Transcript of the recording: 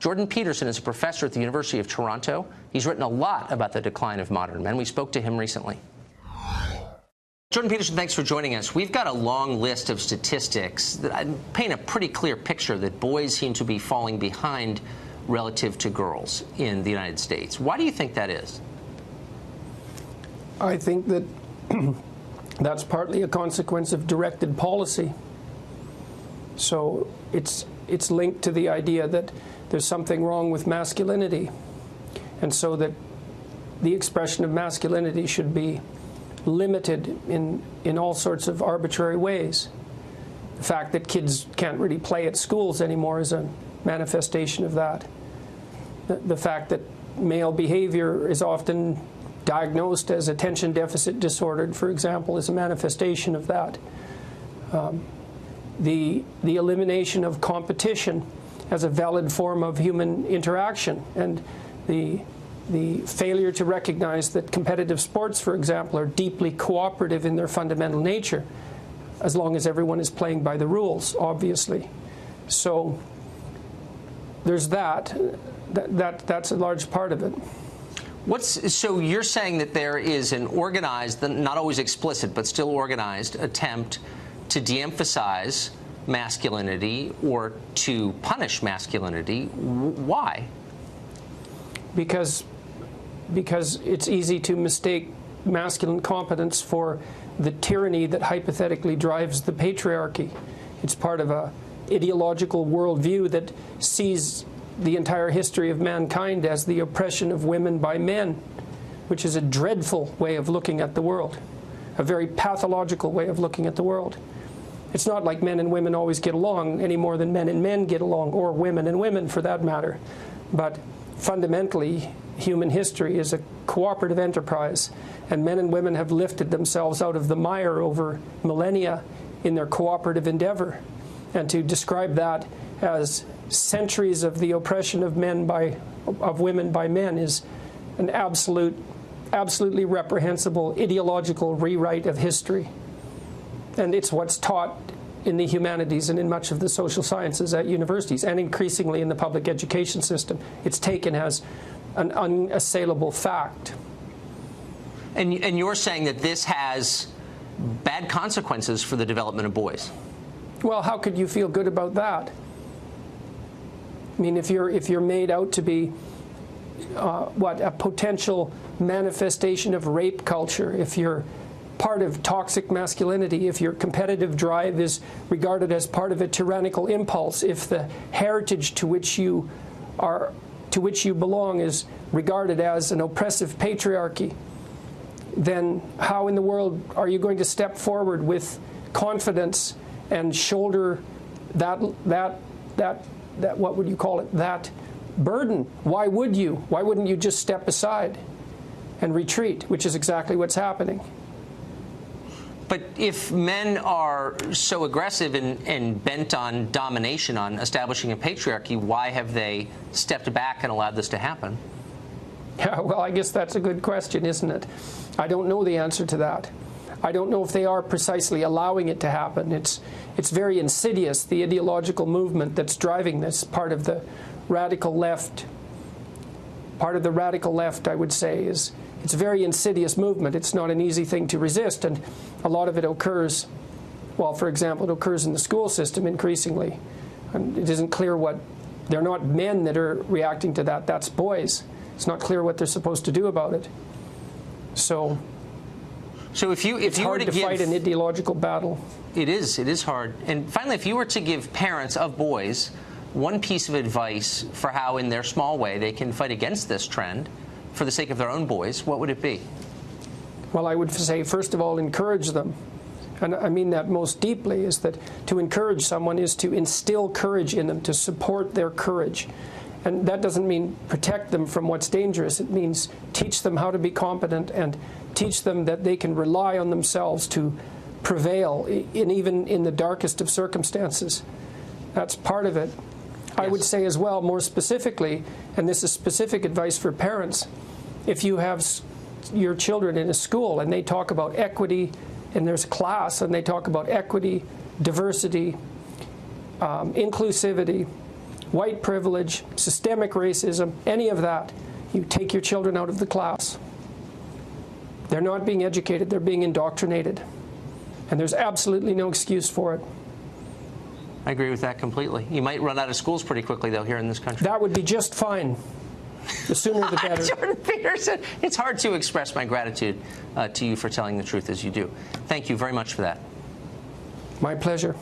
Jordan Peterson is a professor at the University of Toronto. He's written a lot about the decline of modern men. We spoke to him recently. Jordan Peterson, thanks for joining us. We've got a long list of statistics that paint a pretty clear picture that boys seem to be falling behind relative to girls in the United States. Why do you think that is? I think that that's partly a consequence of directed policy. So it's linked to the idea that there's something wrong with masculinity, and so that the expression of masculinity should be limited in all sorts of arbitrary ways. The fact that kids can't really play at schools anymore is a manifestation of that. The fact that male behavior is often diagnosed as attention deficit disordered, for example, is a manifestation of that. The elimination of competition as a valid form of human interaction, and the failure to recognize that competitive sports, for example, are deeply cooperative in their fundamental nature, as long as everyone is playing by the rules, obviously. So there's that. That's a large part of it. So you're saying that there is an organized, not always explicit, but still organized attempt to de-emphasize masculinity or to punish masculinity. Why? Because it's easy to mistake masculine competence for the tyranny that hypothetically drives the patriarchy. It's part of an ideological worldview that sees the entire history of mankind as the oppression of women by men, which is a dreadful way of looking at the world, a very pathological way of looking at the world. It's not like men and women always get along any more than men and men get along, or women and women for that matter. But fundamentally, human history is a cooperative enterprise, and men and women have lifted themselves out of the mire over millennia in their cooperative endeavor. And to describe that as centuries of the oppression of women by men is an absolutely reprehensible ideological rewrite of history. And it's what's taught in the humanities and in much of the social sciences at universities, and increasingly in the public education system. It's taken as an unassailable fact. And you're saying that this has bad consequences for the development of boys? Well, how could you feel good about that? I mean, if you're made out to be a potential manifestation of rape culture, if you're part of toxic masculinity, if your competitive drive is regarded as part of a tyrannical impulse, if the heritage to which you belong is regarded as an oppressive patriarchy, then how in the world are you going to step forward with confidence and shoulder that what would you call it, that burden? Why would you? Why wouldn't you just step aside and retreat, which is exactly what's happening? But if men are so aggressive and bent on domination, on establishing a patriarchy, why have they stepped back and allowed this to happen? Yeah, well, I guess that's a good question, isn't it? I don't know the answer to that. I don't know if they are precisely allowing it to happen. It's very insidious, the ideological movement that's driving this, part of the radical left. Part of the radical left, I would say, is it's a very insidious movement. It's not an easy thing to resist, and a lot of it occurs, well, for example, it occurs in the school system increasingly. And it isn't clear they're not men that are reacting to that, that's boys. It's not clear what they're supposed to do about it. So if you were to fight an ideological battle. It is hard. And finally, if you were to give parents of boys one piece of advice for how, in their small way, they can fight against this trend for the sake of their own boys, what would it be? Well, I would say, first of all, encourage them. And I mean that most deeply, is that to encourage someone is to instill courage in them, to support their courage. And that doesn't mean protect them from what's dangerous. It means teach them how to be competent and teach them that they can rely on themselves to prevail, even in the darkest of circumstances. That's part of it. Yes. I would say as well, more specifically, and this is specific advice for parents, if you have your children in a school and they talk about equity, and there's a class and they talk about equity, diversity, inclusivity, white privilege, systemic racism, any of that, you take your children out of the class. They're not being educated, they're being indoctrinated. And there's absolutely no excuse for it. I agree with that completely. You might run out of schools pretty quickly, though, here in this country. That would be just fine. The sooner the better. Jordan Peterson, it's hard to express my gratitude to you for telling the truth as you do. Thank you very much for that. My pleasure.